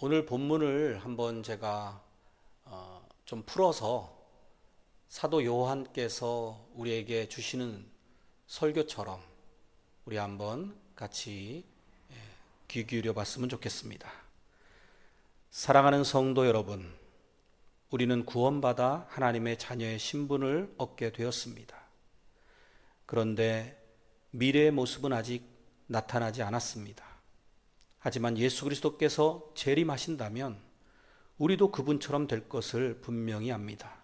오늘 본문을 한번 제가 좀 풀어서 사도 요한께서 우리에게 주시는 설교처럼 우리 한번 같이 귀 기울여 봤으면 좋겠습니다. 사랑하는 성도 여러분, 우리는 구원받아 하나님의 자녀의 신분을 얻게 되었습니다. 그런데 미래의 모습은 아직 나타나지 않았습니다. 하지만 예수 그리스도께서 재림하신다면 우리도 그분처럼 될 것을 분명히 압니다.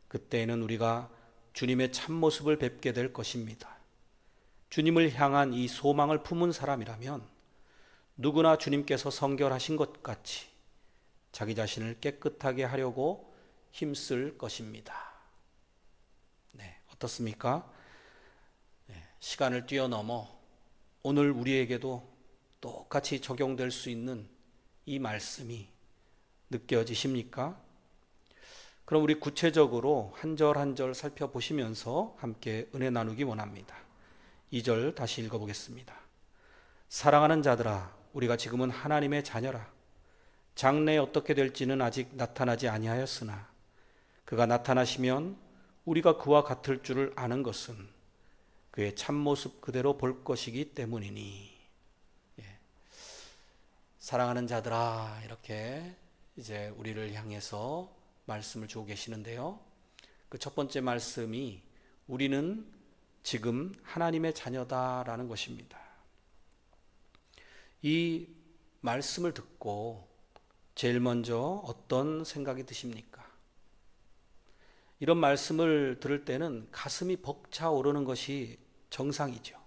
그때에는 우리가 주님의 참모습을 뵙게 될 것입니다. 주님을 향한 이 소망을 품은 사람이라면 누구나 주님께서 성결하신 것 같이 자기 자신을 깨끗하게 하려고 힘쓸 것입니다. 어떻습니까? 시간을 뛰어넘어 오늘 우리에게도 똑같이 적용될 수 있는 이 말씀이 느껴지십니까? 그럼 우리 구체적으로 한 절 한 절 살펴보시면서 함께 은혜 나누기 원합니다. 2절 다시 읽어보겠습니다. 사랑하는 자들아, 우리가 지금은 하나님의 자녀라. 장래에 어떻게 될지는 아직 나타나지 아니하였으나 그가 나타나시면 우리가 그와 같을 줄을 아는 것은 그의 참모습 그대로 볼 것이기 때문이니. 사랑하는 자들아, 이렇게 이제 우리를 향해서 말씀을 주고 계시는데요. 그 첫 번째 말씀이 우리는 지금 하나님의 자녀다라는 것입니다. 이 말씀을 듣고 제일 먼저 어떤 생각이 드십니까? 이런 말씀을 들을 때는 가슴이 벅차오르는 것이 정상이죠.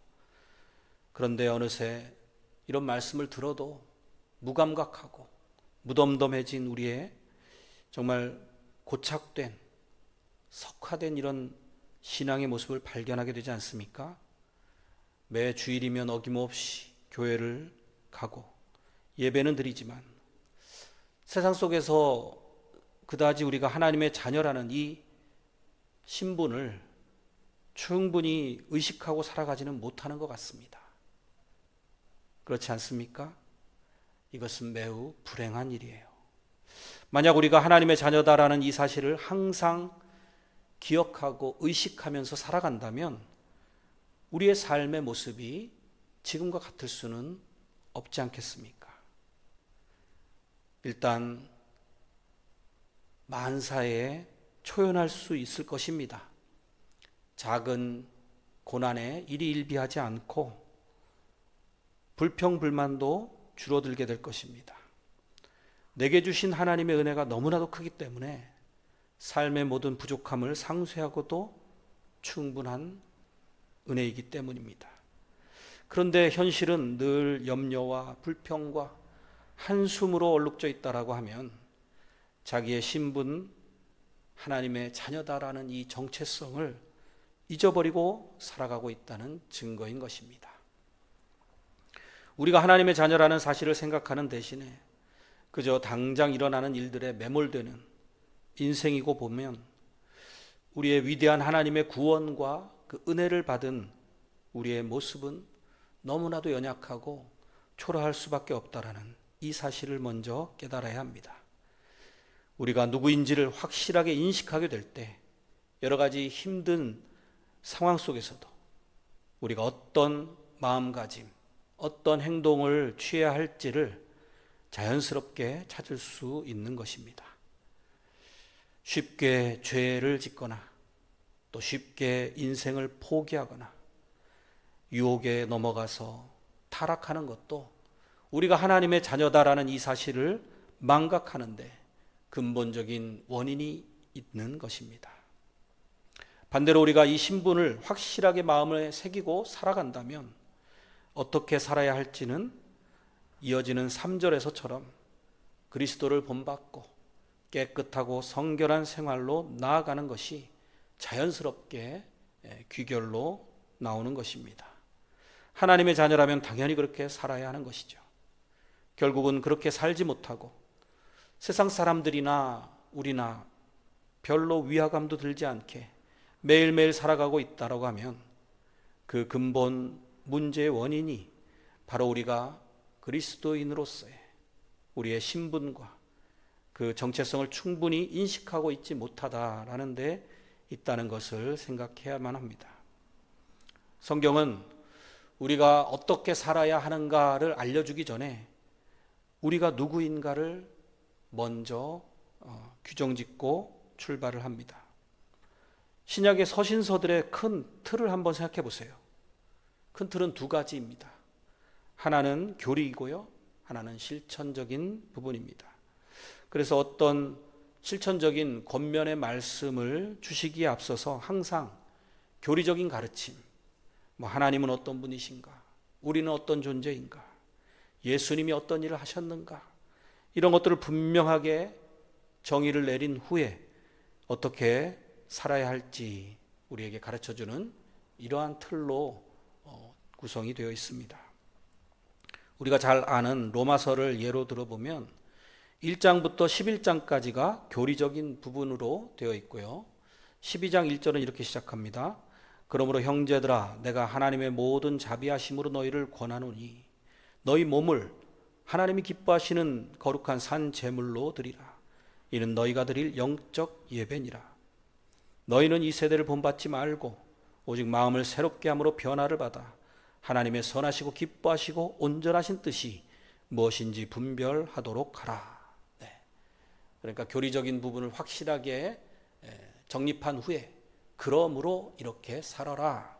그런데 어느새 이런 말씀을 들어도 무감각하고 무덤덤해진 우리의 정말 고착된 석화된 이런 신앙의 모습을 발견하게 되지 않습니까? 매 주일이면 어김없이 교회를 가고 예배는 드리지만 세상 속에서 그다지 우리가 하나님의 자녀라는 이 신분을 충분히 의식하고 살아가지는 못하는 것 같습니다. 그렇지 않습니까? 이것은 매우 불행한 일이에요. 만약 우리가 하나님의 자녀다라는 이 사실을 항상 기억하고 의식하면서 살아간다면 우리의 삶의 모습이 지금과 같을 수는 없지 않겠습니까? 일단 만사에 초연할 수 있을 것입니다. 작은 고난에 일희일비하지 않고 불평불만도 줄어들게 될 것입니다. 내게 주신 하나님의 은혜가 너무나도 크기 때문에 삶의 모든 부족함을 상쇄하고도 충분한 은혜이기 때문입니다. 그런데 현실은 늘 염려와 불평과 한숨으로 얼룩져 있다라고 하면 자기의 신분, 하나님의 자녀다라는 이 정체성을 잊어버리고 살아가고 있다는 증거인 것입니다. 우리가 하나님의 자녀라는 사실을 생각하는 대신에 그저 당장 일어나는 일들에 매몰되는 인생이고 보면 우리의 위대한 하나님의 구원과 그 은혜를 받은 우리의 모습은 너무나도 연약하고 초라할 수밖에 없다라는 이 사실을 먼저 깨달아야 합니다. 우리가 누구인지를 확실하게 인식하게 될 때 여러 가지 힘든 상황 속에서도 우리가 어떤 마음가짐, 어떤 행동을 취해야 할지를 자연스럽게 찾을 수 있는 것입니다. 쉽게 죄를 짓거나 또 쉽게 인생을 포기하거나 유혹에 넘어가서 타락하는 것도 우리가 하나님의 자녀다라는 이 사실을 망각하는데 근본적인 원인이 있는 것입니다. 반대로 우리가 이 신분을 확실하게 마음에 새기고 살아간다면 어떻게 살아야 할지는 이어지는 3절에서처럼 그리스도를 본받고 깨끗하고 성결한 생활로 나아가는 것이 자연스럽게 귀결로 나오는 것입니다. 하나님의 자녀라면 당연히 그렇게 살아야 하는 것이죠. 결국은 그렇게 살지 못하고 세상 사람들이나 우리나 별로 위화감도 들지 않게 매일매일 살아가고 있다고 하면 그 근본 문제의 원인이 바로 우리가 그리스도인으로서의 우리의 신분과 그 정체성을 충분히 인식하고 있지 못하다라는 데 있다는 것을 생각해야만 합니다. 성경은 우리가 어떻게 살아야 하는가를 알려주기 전에 우리가 누구인가를 먼저 규정짓고 출발을 합니다. 신약의 서신서들의 큰 틀을 한번 생각해 보세요. 큰 틀은 두 가지입니다. 하나는 교리이고요, 하나는 실천적인 부분입니다. 그래서 어떤 실천적인 권면의 말씀을 주시기에 앞서서 항상 교리적인 가르침, 하나님은 어떤 분이신가, 우리는 어떤 존재인가, 예수님이 어떤 일을 하셨는가, 이런 것들을 분명하게 정의를 내린 후에 어떻게 살아야 할지 우리에게 가르쳐주는 이러한 틀로 구성이 되어 있습니다. 우리가 잘 아는 로마서를 예로 들어보면 1장부터 11장까지가 교리적인 부분으로 되어 있고요, 12장 1절은 이렇게 시작합니다. 그러므로 형제들아, 내가 하나님의 모든 자비하심으로 너희를 권하노니 너희 몸을 하나님이 기뻐하시는 거룩한 산 제물로 드리라. 이는 너희가 드릴 영적 예배니라. 너희는 이 세대를 본받지 말고 오직 마음을 새롭게 함으로 변화를 받아 하나님의 선하시고 기뻐하시고 온전하신 뜻이 무엇인지 분별하도록 하라. 그러니까 교리적인 부분을 확실하게 정립한 후에 그러므로 이렇게 살아라,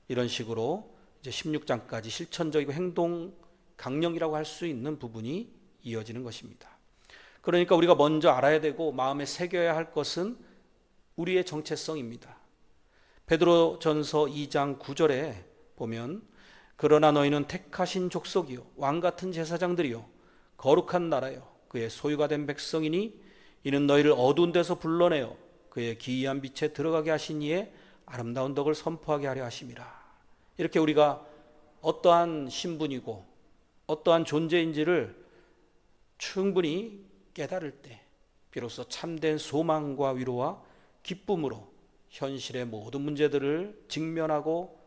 이런 식으로 이제 16장까지 실천적이고 행동 강령이라고 할 수 있는 부분이 이어지는 것입니다. 그러니까 우리가 먼저 알아야 되고 마음에 새겨야 할 것은 우리의 정체성입니다. 베드로전서 2장 9절에 보면 그러나 너희는 택하신 족속이요 왕같은 제사장들이요 거룩한 나라요 그의 소유가 된 백성이니 이는 너희를 어두운 데서 불러내어 그의 기이한 빛에 들어가게 하신 이의 아름다운 덕을 선포하게 하려 하심이라. 이렇게 우리가 어떠한 신분이고 어떠한 존재인지를 충분히 깨달을 때 비로소 참된 소망과 위로와 기쁨으로 현실의 모든 문제들을 직면하고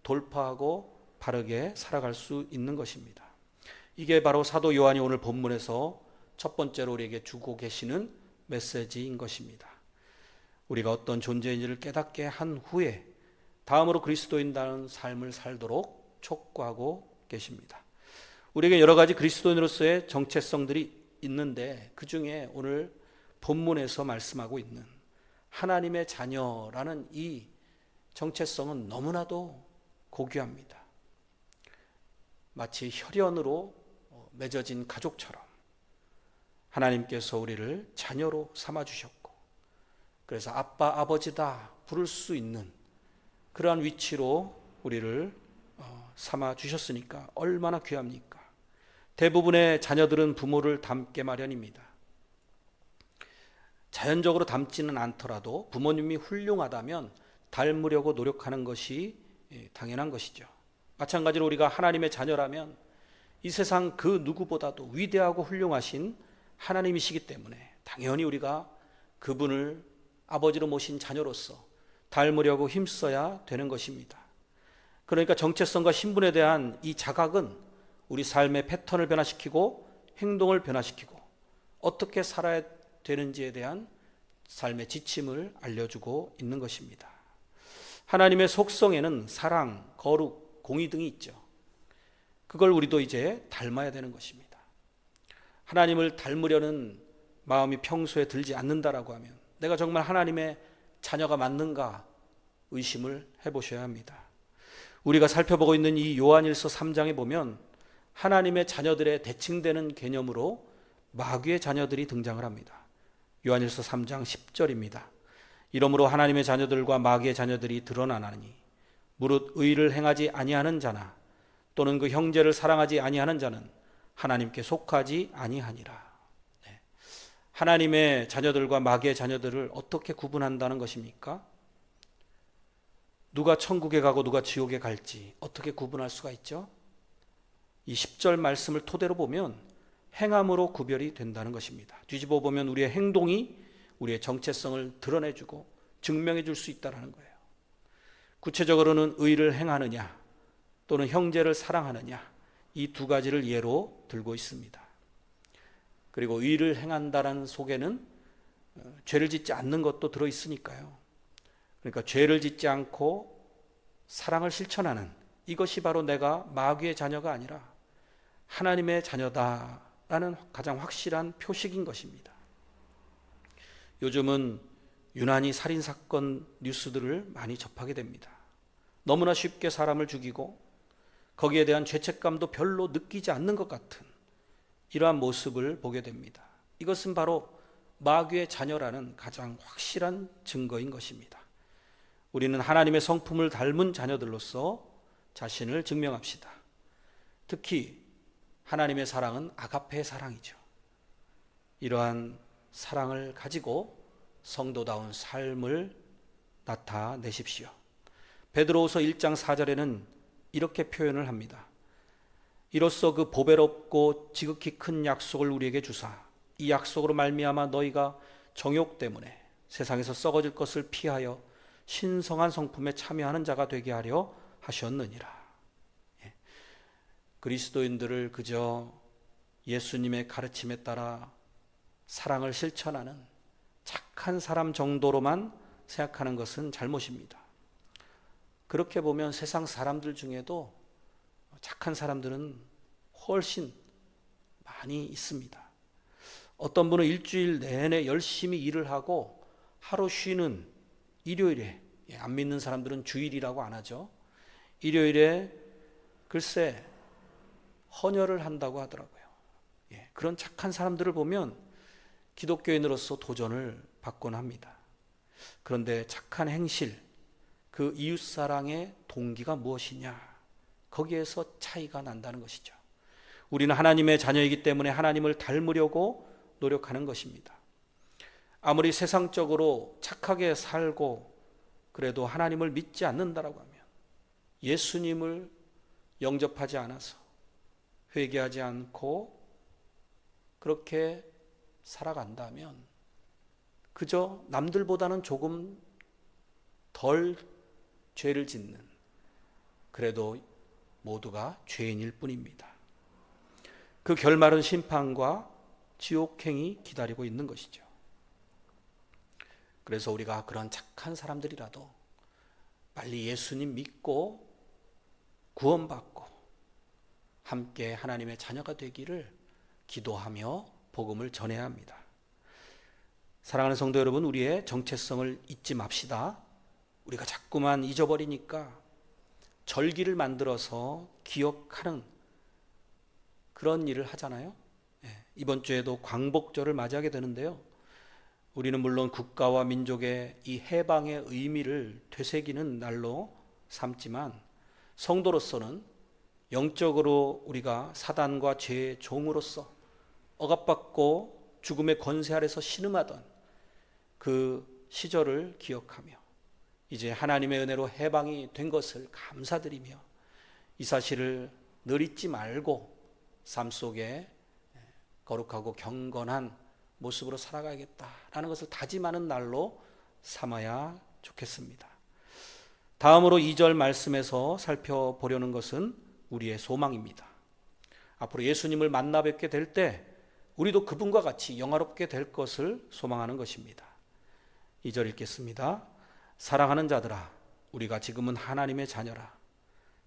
돌파하고 바르게 살아갈 수 있는 것입니다. 이게 바로 사도 요한이 오늘 본문에서 첫 번째로 우리에게 주고 계시는 메시지인 것입니다. 우리가 어떤 존재인지를 깨닫게 한 후에 다음으로 그리스도인다는 삶을 살도록 촉구하고 계십니다. 우리에게 여러 가지 그리스도인으로서의 정체성들이 있는데 그 중에 오늘 본문에서 말씀하고 있는 하나님의 자녀라는 이 정체성은 너무나도 고귀합니다. 마치 혈연으로 맺어진 가족처럼 하나님께서 우리를 자녀로 삼아주셨고 그래서 아빠, 아버지다 부를 수 있는 그러한 위치로 우리를 삼아주셨으니까 얼마나 귀합니까? 대부분의 자녀들은 부모를 닮게 마련입니다. 자연적으로 닮지는 않더라도 부모님이 훌륭하다면 닮으려고 노력하는 것이 당연한 것이죠. 마찬가지로 우리가 하나님의 자녀라면 이 세상 그 누구보다도 위대하고 훌륭하신 하나님이시기 때문에 당연히 우리가 그분을 아버지로 모신 자녀로서 닮으려고 힘써야 되는 것입니다. 그러니까 정체성과 신분에 대한 이 자각은 우리 삶의 패턴을 변화시키고 행동을 변화시키고 어떻게 살아야 되는지에 대한 삶의 지침을 알려주고 있는 것입니다. 하나님의 속성에는 사랑, 거룩, 공의 등이 있죠. 그걸 우리도 이제 닮아야 되는 것입니다. 하나님을 닮으려는 마음이 평소에 들지 않는다라고 하면 내가 정말 하나님의 자녀가 맞는가 의심을 해보셔야 합니다. 우리가 살펴보고 있는 이 요한일서 3장에 보면 하나님의 자녀들의 대칭되는 개념으로 마귀의 자녀들이 등장을 합니다. 요한일서 3장 10절입니다. 이러므로 하나님의 자녀들과 마귀의 자녀들이 드러나나니 무릇 의를 행하지 아니하는 자나 또는 그 형제를 사랑하지 아니하는 자는 하나님께 속하지 아니하니라. 하나님의 자녀들과 마귀의 자녀들을 어떻게 구분한다는 것입니까? 누가 천국에 가고 누가 지옥에 갈지 어떻게 구분할 수가 있죠? 이 10절 말씀을 토대로 보면 행함으로 구별이 된다는 것입니다. 뒤집어 보면 우리의 행동이 우리의 정체성을 드러내주고 증명해 줄 수 있다는 거예요. 구체적으로는 의를 행하느냐 또는 형제를 사랑하느냐 이 두 가지를 예로 들고 있습니다. 그리고 의를 행한다는 속에는 죄를 짓지 않는 것도 들어있으니까요. 그러니까 죄를 짓지 않고 사랑을 실천하는, 이것이 바로 내가 마귀의 자녀가 아니라 하나님의 자녀다라는 가장 확실한 표식인 것입니다. 요즘은 유난히 살인사건 뉴스들을 많이 접하게 됩니다. 너무나 쉽게 사람을 죽이고 거기에 대한 죄책감도 별로 느끼지 않는 것 같은 이러한 모습을 보게 됩니다. 이것은 바로 마귀의 자녀라는 가장 확실한 증거인 것입니다. 우리는 하나님의 성품을 닮은 자녀들로서 자신을 증명합시다. 특히 하나님의 사랑은 아가페의 사랑이죠. 이러한 사랑을 가지고 성도다운 삶을 나타내십시오. 베드로후서 1장 4절에는 이렇게 표현을 합니다. 이로써 그 보배롭고 지극히 큰 약속을 우리에게 주사 이 약속으로 말미암아 너희가 정욕 때문에 세상에서 썩어질 것을 피하여 신성한 성품에 참여하는 자가 되게 하려 하셨느니라. 그리스도인들을 그저 예수님의 가르침에 따라 사랑을 실천하는 착한 사람 정도로만 생각하는 것은 잘못입니다. 그렇게 보면 세상 사람들 중에도 착한 사람들은 훨씬 많이 있습니다. 어떤 분은 일주일 내내 열심히 일을 하고 하루 쉬는 일요일에, 안 믿는 사람들은 주일이라고 안 하죠. 일요일에 글쎄 헌혈을 한다고 하더라고요. 그런 착한 사람들을 보면 기독교인으로서 도전을 받곤 합니다. 그런데 착한 행실, 그 이웃사랑의 동기가 무엇이냐, 거기에서 차이가 난다는 것이죠. 우리는 하나님의 자녀이기 때문에 하나님을 닮으려고 노력하는 것입니다. 아무리 세상적으로 착하게 살고 그래도 하나님을 믿지 않는다라고 하면, 예수님을 영접하지 않아서 회개하지 않고 그렇게 살아간다면 그저 남들보다는 조금 덜 죄를 짓는, 그래도 모두가 죄인일 뿐입니다. 그 결말은 심판과 지옥행이 기다리고 있는 것이죠. 그래서 우리가 그런 착한 사람들이라도 빨리 예수님 믿고 구원받고 함께 하나님의 자녀가 되기를 기도하며 복음을 전해야 합니다. 사랑하는 성도 여러분, 우리의 정체성을 잊지 맙시다. 우리가 자꾸만 잊어버리니까 절기를 만들어서 기억하는 그런 일을 하잖아요. 이번 주에도 광복절을 맞이하게 되는데요. 우리는 물론 국가와 민족의 이 해방의 의미를 되새기는 날로 삼지만 성도로서는 영적으로 우리가 사단과 죄의 종으로서 억압받고 죽음의 권세 아래서 신음하던 그 시절을 기억하며 이제 하나님의 은혜로 해방이 된 것을 감사드리며 이 사실을 늘 잊지 말고 삶 속에 거룩하고 경건한 모습으로 살아가야겠다라는 것을 다짐하는 날로 삼아야 좋겠습니다. 다음으로 2절 말씀에서 살펴보려는 것은 우리의 소망입니다. 앞으로 예수님을 만나 뵙게 될 때 우리도 그분과 같이 영화롭게 될 것을 소망하는 것입니다. 2절 읽겠습니다. 사랑하는 자들아, 우리가 지금은 하나님의 자녀라.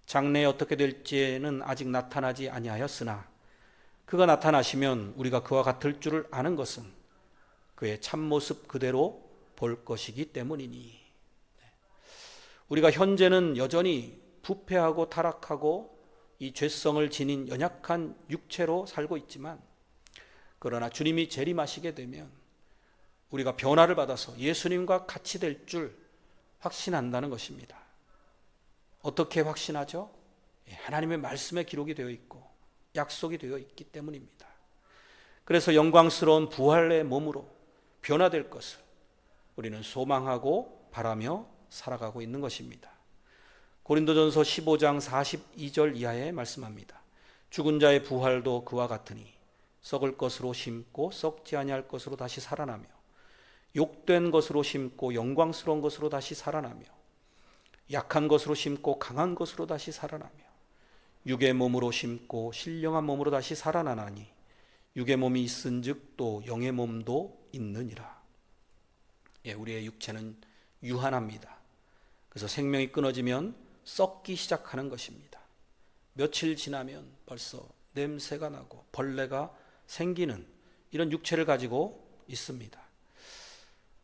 장래에 어떻게 될지는 아직 나타나지 아니하였으나 그가 나타나시면 우리가 그와 같을 줄을 아는 것은 그의 참모습 그대로 볼 것이기 때문이니. 우리가 현재는 여전히 부패하고 타락하고 이 죄성을 지닌 연약한 육체로 살고 있지만, 그러나 주님이 재림하시게 되면 우리가 변화를 받아서 예수님과 같이 될 줄 확신한다는 것입니다. 어떻게 확신하죠? 하나님의 말씀에 기록이 되어 있고 약속이 되어 있기 때문입니다. 그래서 영광스러운 부활의 몸으로 변화될 것을 우리는 소망하고 바라며 살아가고 있는 것입니다. 고린도전서 15장 42절 이하에 말씀합니다. 죽은 자의 부활도 그와 같으니 썩을 것으로 심고 썩지 아니할 것으로 다시 살아나며 욕된 것으로 심고 영광스러운 것으로 다시 살아나며 약한 것으로 심고 강한 것으로 다시 살아나며 육의 몸으로 심고 신령한 몸으로 다시 살아나나니 육의 몸이 있은즉 또 영의 몸도 있느니라. 우리의 육체는 유한합니다. 그래서 생명이 끊어지면 썩기 시작하는 것입니다. 며칠 지나면 벌써 냄새가 나고 벌레가 생기는 이런 육체를 가지고 있습니다.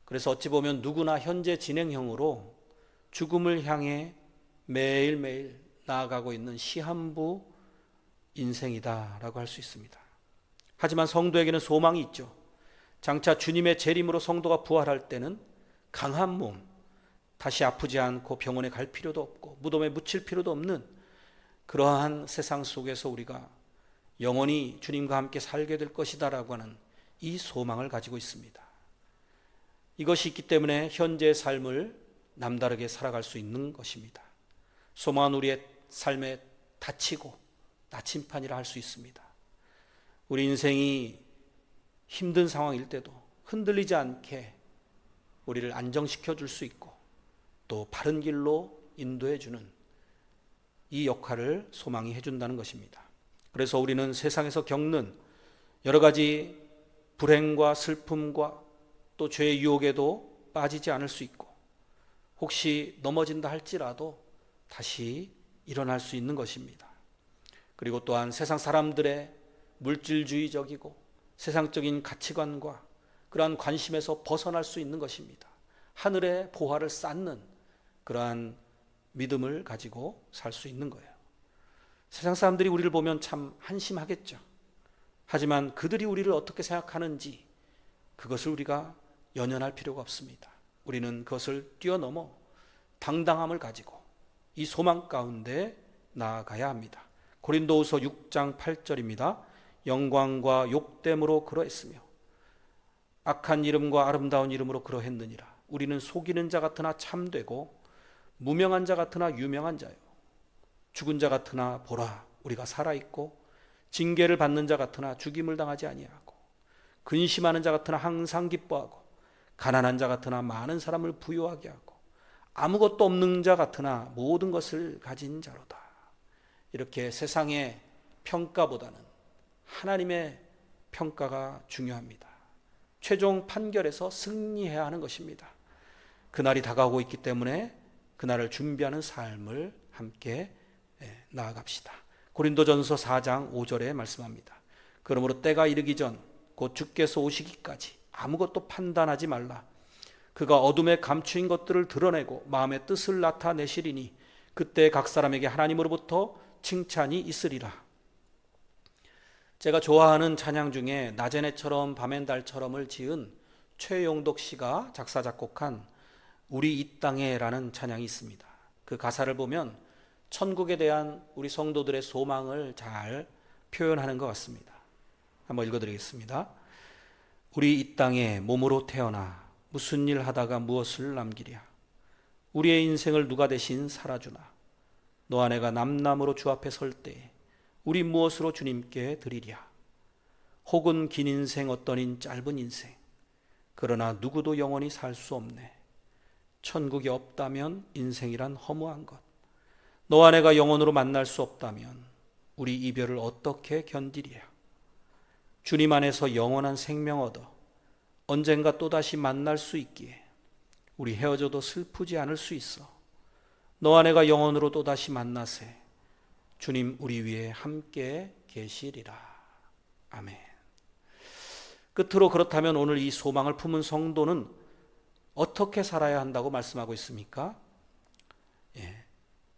그래서 어찌 보면 누구나 현재 진행형으로 죽음을 향해 매일매일 나아가고 있는 시한부 인생이다라고 할 수 있습니다. 하지만 성도에게는 소망이 있죠. 장차 주님의 재림으로 성도가 부활할 때는 강한 몸, 다시 아프지 않고 병원에 갈 필요도 없고 무덤에 묻힐 필요도 없는 그러한 세상 속에서 우리가 영원히 주님과 함께 살게 될 것이다라고 하는 이 소망을 가지고 있습니다. 이것이 있기 때문에 현재의 삶을 남다르게 살아갈 수 있는 것입니다. 소망은 우리의 삶에 닫히고 나침판이라 할 수 있습니다. 우리 인생이 힘든 상황일 때도 흔들리지 않게 우리를 안정시켜 줄 수 있고 또 바른 길로 인도해 주는 이 역할을 소망이 해준다는 것입니다. 그래서 우리는 세상에서 겪는 여러 가지 불행과 슬픔과 또 죄의 유혹에도 빠지지 않을 수 있고 혹시 넘어진다 할지라도 다시 일어날 수 있는 것입니다. 그리고 또한 세상 사람들의 물질주의적이고 세상적인 가치관과 그러한 관심에서 벗어날 수 있는 것입니다. 하늘의 보화를 쌓는 그러한 믿음을 가지고 살 수 있는 거예요. 세상 사람들이 우리를 보면 참 한심하겠죠. 하지만 그들이 우리를 어떻게 생각하는지 그것을 우리가 연연할 필요가 없습니다. 우리는 그것을 뛰어넘어 당당함을 가지고 이 소망 가운데 나아가야 합니다. 고린도후서 6장 8절입니다. 영광과 욕됨으로 그러했으며 악한 이름과 아름다운 이름으로 그러했느니라. 우리는 속이는 자 같으나 참되고 무명한 자 같으나 유명한 자요 죽은 자 같으나 보라 우리가 살아있고 징계를 받는 자 같으나 죽임을 당하지 아니하고 근심하는 자 같으나 항상 기뻐하고 가난한 자 같으나 많은 사람을 부유하게 하고 아무것도 없는 자 같으나 모든 것을 가진 자로다. 이렇게 세상의 평가보다는 하나님의 평가가 중요합니다. 최종 판결에서 승리해야 하는 것입니다. 그날이 다가오고 있기 때문에 그날을 준비하는 삶을 함께 나아갑시다. 고린도전서 4장 5절에 말씀합니다. 그러므로 때가 이르기 전 곧 주께서 오시기까지 아무것도 판단하지 말라. 그가 어둠에 감추인 것들을 드러내고 마음의 뜻을 나타내시리니 그때 각 사람에게 하나님으로부터 칭찬이 있으리라. 제가 좋아하는 찬양 중에 낮엔 해처럼 밤엔 달처럼을 지은 최용덕 씨가 작사 작곡한 우리 이 땅에라는 찬양이 있습니다. 그 가사를 보면 천국에 대한 우리 성도들의 소망을 잘 표현하는 것 같습니다. 한번 읽어드리겠습니다. 우리 이 땅에 몸으로 태어나 무슨 일 하다가 무엇을 남기랴. 우리의 인생을 누가 대신 살아주나. 너와 내가 남남으로 주 앞에 설 때 우리 무엇으로 주님께 드리랴. 혹은 긴 인생 어떠닌 짧은 인생. 그러나 누구도 영원히 살 수 없네. 천국이 없다면 인생이란 허무한 것. 너와 내가 영원으로 만날 수 없다면 우리 이별을 어떻게 견디랴. 주님 안에서 영원한 생명 얻어 언젠가 또다시 만날 수 있기에 우리 헤어져도 슬프지 않을 수 있어. 너와 내가 영원으로 또다시 만나세 주님 우리 위에 함께 계시리라. 아멘. 끝으로 그렇다면 오늘 이 소망을 품은 성도는 어떻게 살아야 한다고 말씀하고 있습니까?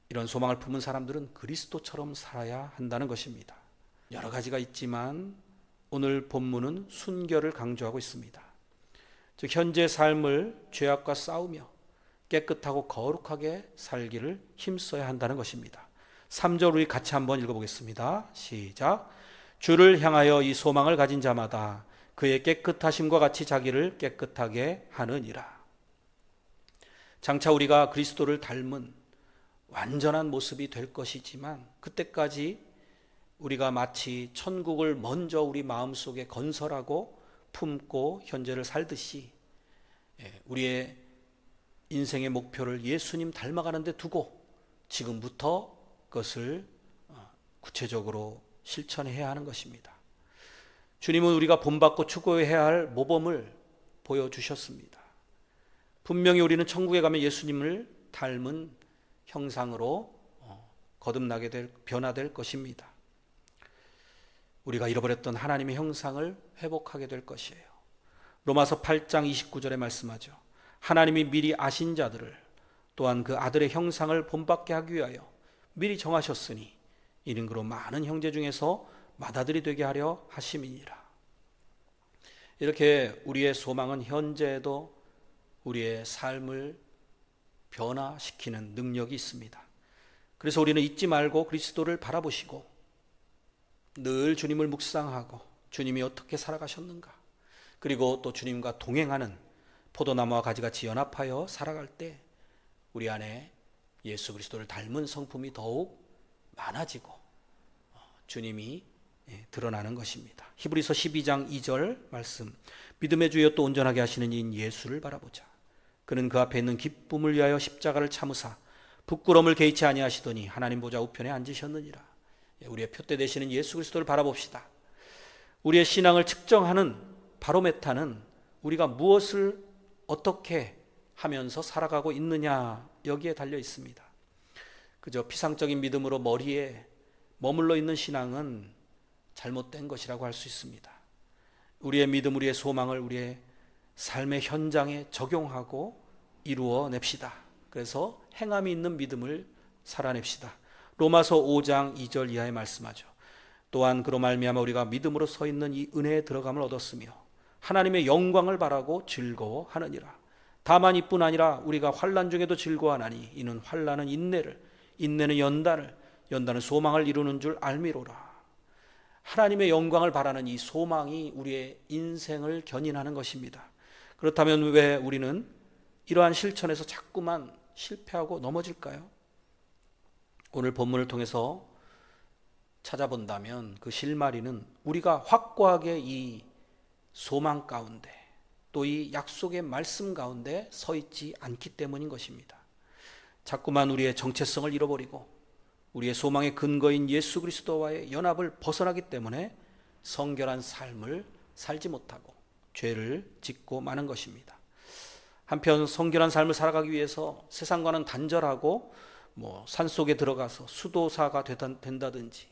이런 소망을 품은 사람들은 그리스도처럼 살아야 한다는 것입니다. 여러 가지가 있지만 오늘 본문은 순결을 강조하고 있습니다. 즉 현재 삶을 죄악과 싸우며 깨끗하고 거룩하게 살기를 힘써야 한다는 것입니다. 3절 우리 같이 한번 읽어보겠습니다. 시작. 주를 향하여 이 소망을 가진 자마다 그의 깨끗하심과 같이 자기를 깨끗하게 하느니라. 장차 우리가 그리스도를 닮은 완전한 모습이 될 것이지만 그때까지 우리가 마치 천국을 먼저 우리 마음속에 건설하고 품고 현재를 살듯이 우리의 인생의 목표를 예수님 닮아가는 데 두고 지금부터 그것을 구체적으로 실천해야 하는 것입니다. 주님은 우리가 본받고 추구해야 할 모범을 보여주셨습니다. 분명히 우리는 천국에 가면 예수님을 닮은 형상으로 변화될 것입니다. 우리가 잃어버렸던 하나님의 형상을 회복하게 될 것이에요. 로마서 8장 29절에 말씀하죠. 하나님이 미리 아신 자들을 또한 그 아들의 형상을 본받게 하기 위하여 미리 정하셨으니 이는 그로 많은 형제 중에서 맏아들이 되게 하려 하심이니라. 이렇게 우리의 소망은 현재에도 우리의 삶을 변화시키는 능력이 있습니다. 그래서 우리는 잊지 말고 그리스도를 바라보시고 늘 주님을 묵상하고 주님이 어떻게 살아가셨는가, 그리고 또 주님과 동행하는 포도나무와 가지같이 연합하여 살아갈 때 우리 안에 예수 그리스도를 닮은 성품이 더욱 많아지고 주님이 드러나는 것입니다. 히브리서 12장 2절 말씀, 믿음의 주여 또 온전하게 하시는 이인 예수를 바라보자. 그는 그 앞에 있는 기쁨을 위하여 십자가를 참으사 부끄러움을 개의치 아니하시더니 하나님 보좌 우편에 앉으셨느니라. 우리의 표대 되시는 예수 그리스도를 바라봅시다. 우리의 신앙을 측정하는 바로메타는 우리가 무엇을 어떻게 하면서 살아가고 있느냐, 여기에 달려 있습니다. 그저 피상적인 믿음으로 머리에 머물러 있는 신앙은 잘못된 것이라고 할 수 있습니다. 우리의 믿음, 우리의 소망을 우리의 삶의 현장에 적용하고 이루어 냅시다. 그래서 행함이 있는 믿음을 살아냅시다. 로마서 5장 2절 이하에 말씀하죠. 또한 그로 말미암아 우리가 믿음으로 서 있는 이 은혜에 들어감을 얻었으며 하나님의 영광을 바라고 즐거워하느니라. 다만 이뿐 아니라 우리가 환난 중에도 즐거워하나니 이는 환난은 인내를, 인내는 연단을, 연단은 소망을 이루는 줄 알미로라. 하나님의 영광을 바라는 이 소망이 우리의 인생을 견인하는 것입니다. 그렇다면 왜 우리는 이러한 실천에서 자꾸만 실패하고 넘어질까요? 오늘 본문을 통해서 찾아본다면 그 실마리는 우리가 확고하게 이 소망 가운데 또 이 약속의 말씀 가운데 서 있지 않기 때문인 것입니다. 자꾸만 우리의 정체성을 잃어버리고 우리의 소망의 근거인 예수 그리스도와의 연합을 벗어나기 때문에 성결한 삶을 살지 못하고 죄를 짓고 마는 것입니다. 한편 성결한 삶을 살아가기 위해서 세상과는 단절하고 산속에 들어가서 수도사가 된다든지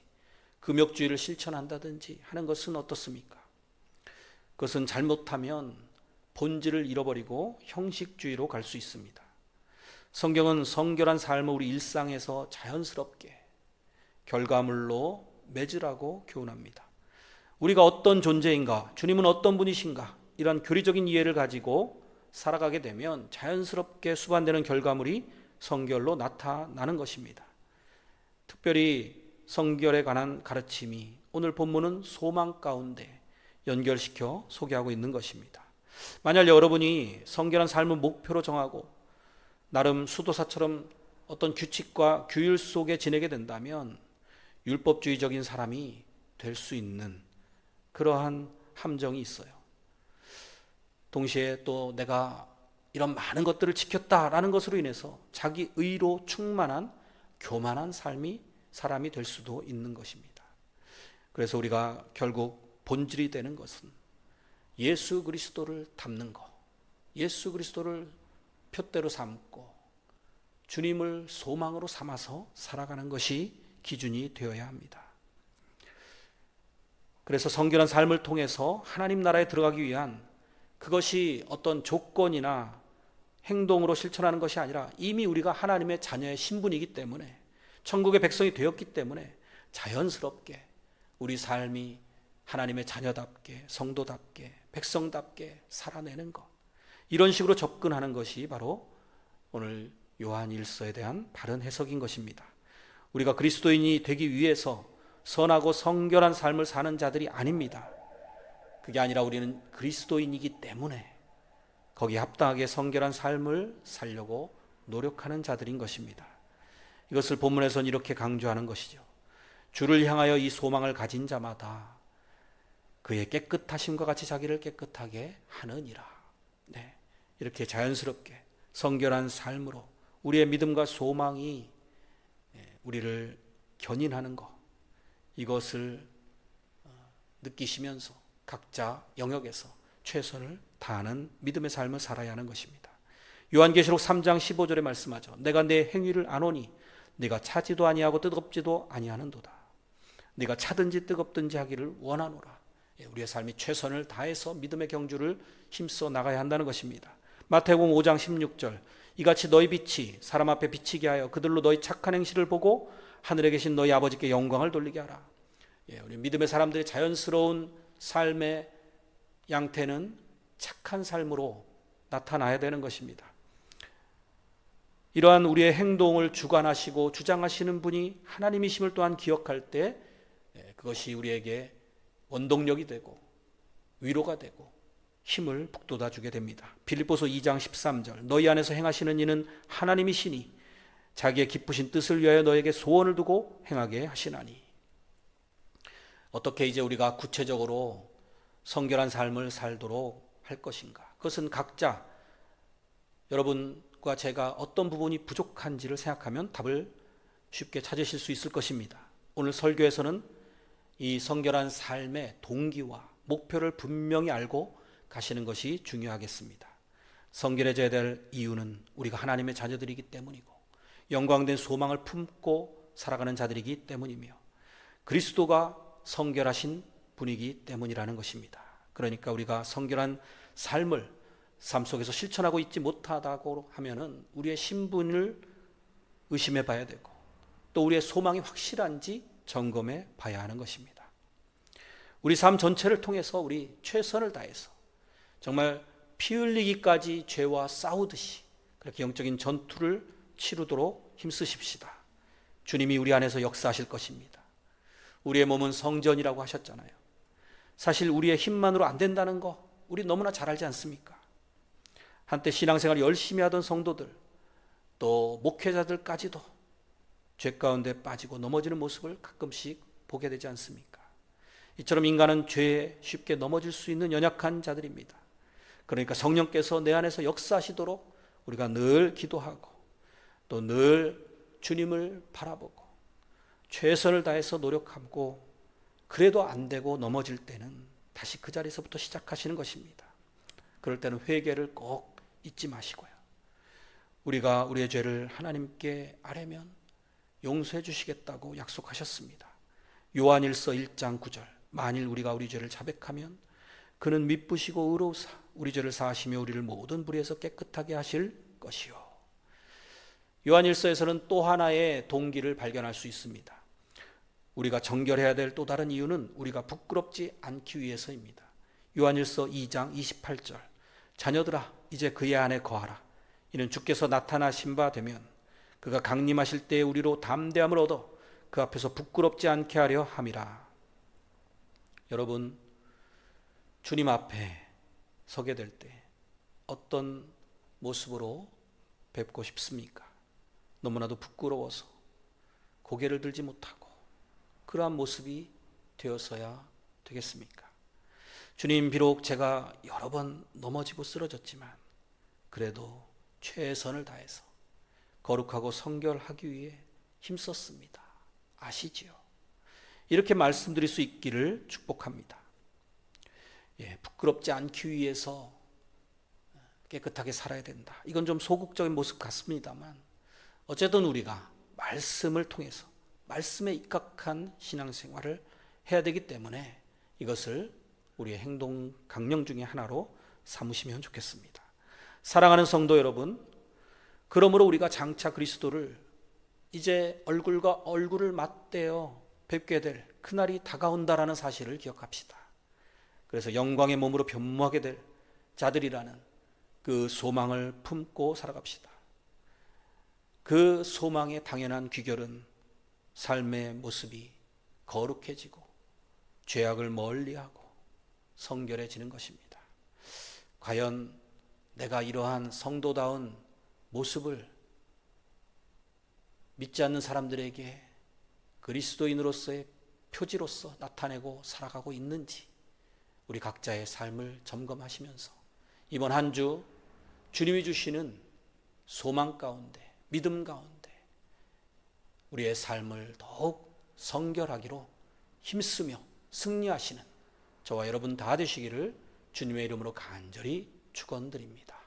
금욕주의를 실천한다든지 하는 것은 어떻습니까? 그것은 잘못하면 본질을 잃어버리고 형식주의로 갈 수 있습니다. 성경은 성결한 삶을 우리 일상에서 자연스럽게 결과물로 맺으라고 교훈합니다. 우리가 어떤 존재인가, 주님은 어떤 분이신가, 이런 교리적인 이해를 가지고 살아가게 되면 자연스럽게 수반되는 결과물이 성결로 나타나는 것입니다. 특별히 성결에 관한 가르침이 오늘 본문은 소망 가운데 연결시켜 소개하고 있는 것입니다. 만약 여러분이 성결한 삶을 목표로 정하고 나름 수도사처럼 어떤 규칙과 규율 속에 지내게 된다면 율법주의적인 사람이 될 수 있는 그러한 함정이 있어요. 동시에 또 내가 이런 많은 것들을 지켰다라는 것으로 인해서 자기 의로 충만한 교만한 사람이 될 수도 있는 것입니다. 그래서 우리가 결국 본질이 되는 것은 예수 그리스도를 닮는 것, 예수 그리스도를 표대로 삼고 주님을 소망으로 삼아서 살아가는 것이 기준이 되어야 합니다. 그래서 성결한 삶을 통해서 하나님 나라에 들어가기 위한 그것이 어떤 조건이나 행동으로 실천하는 것이 아니라 이미 우리가 하나님의 자녀의 신분이기 때문에 천국의 백성이 되었기 때문에 자연스럽게 우리 삶이 하나님의 자녀답게 성도답게 백성답게 살아내는 것, 이런 식으로 접근하는 것이 바로 오늘 요한 1서에 대한 바른 해석인 것입니다. 우리가 그리스도인이 되기 위해서 선하고 성결한 삶을 사는 자들이 아닙니다. 그게 아니라 우리는 그리스도인이기 때문에 거기에 합당하게 성결한 삶을 살려고 노력하는 자들인 것입니다. 이것을 본문에서는 이렇게 강조하는 것이죠. 주를 향하여 이 소망을 가진 자마다 그의 깨끗하심과 같이 자기를 깨끗하게 하느니라. 네, 이렇게 자연스럽게 성결한 삶으로 우리의 믿음과 소망이 우리를 견인하는 것, 이것을 느끼시면서 각자 영역에서 최선을 다하는 믿음의 삶을 살아야 하는 것입니다. 요한계시록 3장 15절에 말씀하죠. 내가 내 행위를 아노니 네가 차지도 아니하고 뜨겁지도 아니하는도다. 네가 차든지 뜨겁든지 하기를 원하노라. 우리의 삶이 최선을 다해서 믿음의 경주를 힘써 나가야 한다는 것입니다. 마태복음 5장 16절 이같이 너희 빛이 사람 앞에 비치게 하여 그들로 너희 착한 행실을 보고 하늘에 계신 너희 아버지께 영광을 돌리게 하라. 우리 믿음의 사람들의 자연스러운 삶의 양태는 착한 삶으로 나타나야 되는 것입니다. 이러한 우리의 행동을 주관하시고 주장하시는 분이 하나님이심을 또한 기억할 때 그것이 우리에게 원동력이 되고 위로가 되고 힘을 북돋아 주게 됩니다. 빌립보서 2장 13절 너희 안에서 행하시는 이는 하나님이시니 자기의 기쁘신 뜻을 위하여 너에게 소원을 두고 행하게 하시나니. 어떻게 이제 우리가 구체적으로 성결한 삶을 살도록 할 것인가? 그것은 각자 여러분과 제가 어떤 부분이 부족한지를 생각하면 답을 쉽게 찾으실 수 있을 것입니다. 오늘 설교에서는 이 성결한 삶의 동기와 목표를 분명히 알고 가시는 것이 중요하겠습니다. 성결해져야 될 이유는 우리가 하나님의 자녀들이기 때문이고 영광된 소망을 품고 살아가는 자들이기 때문이며 그리스도가 성결하신 분이기 때문이라는 것입니다. 그러니까 우리가 성결한 삶을 삶 속에서 실천하고 있지 못하다고 하면은 우리의 신분을 의심해 봐야 되고 또 우리의 소망이 확실한지 점검해 봐야 하는 것입니다. 우리 삶 전체를 통해서 우리 최선을 다해서 정말 피 흘리기까지 죄와 싸우듯이 그렇게 영적인 전투를 치르도록 힘쓰십시다. 주님이 우리 안에서 역사하실 것입니다. 우리의 몸은 성전이라고 하셨잖아요. 사실 우리의 힘만으로 안 된다는 거 우리 너무나 잘 알지 않습니까? 한때 신앙생활을 열심히 하던 성도들 또 목회자들까지도 죄 가운데 빠지고 넘어지는 모습을 가끔씩 보게 되지 않습니까? 이처럼 인간은 죄에 쉽게 넘어질 수 있는 연약한 자들입니다. 그러니까 성령께서 내 안에서 역사하시도록 우리가 늘 기도하고 또 늘 주님을 바라보고 최선을 다해서 노력하고 그래도 안 되고 넘어질 때는 다시 그 자리에서부터 시작하시는 것입니다. 그럴 때는 회개를 꼭 잊지 마시고요. 우리가 우리의 죄를 하나님께 아뢰면 용서해 주시겠다고 약속하셨습니다. 요한일서 1장 9절 만일 우리가 우리 죄를 자백하면 그는 미쁘시고 의로우사 우리 죄를 사하시며 우리를 모든 불의에서 깨끗하게 하실 것이요. 요한일서에서는 또 하나의 동기를 발견할 수 있습니다. 우리가 정결해야 될 또 다른 이유는 우리가 부끄럽지 않기 위해서입니다. 요한일서 2장 28절 자녀들아 이제 그의 안에 거하라. 이는 주께서 나타나신 바 되면 그가 강림하실 때에 우리로 담대함을 얻어 그 앞에서 부끄럽지 않게 하려 함이라. 여러분 주님 앞에 서게 될 때 어떤 모습으로 뵙고 싶습니까? 너무나도 부끄러워서 고개를 들지 못하고 그러한 모습이 되어서야 되겠습니까? 주님 비록 제가 여러 번 넘어지고 쓰러졌지만 그래도 최선을 다해서 거룩하고 성결하기 위해 힘썼습니다. 아시지요? 이렇게 말씀드릴 수 있기를 축복합니다. 부끄럽지 않기 위해서 깨끗하게 살아야 된다. 이건 좀 소극적인 모습 같습니다만 어쨌든 우리가 말씀을 통해서 말씀에 입각한 신앙생활을 해야 되기 때문에 이것을 우리의 행동 강령 중에 하나로 삼으시면 좋겠습니다. 사랑하는 성도 여러분, 그러므로 우리가 장차 그리스도를 이제 얼굴과 얼굴을 맞대어 뵙게 될 그날이 다가온다라는 사실을 기억합시다. 그래서 영광의 몸으로 변모하게 될 자들이라는 그 소망을 품고 살아갑시다. 그 소망의 당연한 귀결은 삶의 모습이 거룩해지고 죄악을 멀리하고 성결해지는 것입니다. 과연 내가 이러한 성도다운 모습을 믿지 않는 사람들에게 그리스도인으로서의 표지로서 나타내고 살아가고 있는지 우리 각자의 삶을 점검하시면서 이번 한 주 주님이 주시는 소망 가운데 믿음 가운데 우리의 삶을 더욱 성결하기로 힘쓰며 승리하시는 저와 여러분 다 되시기를 주님의 이름으로 간절히 축원드립니다.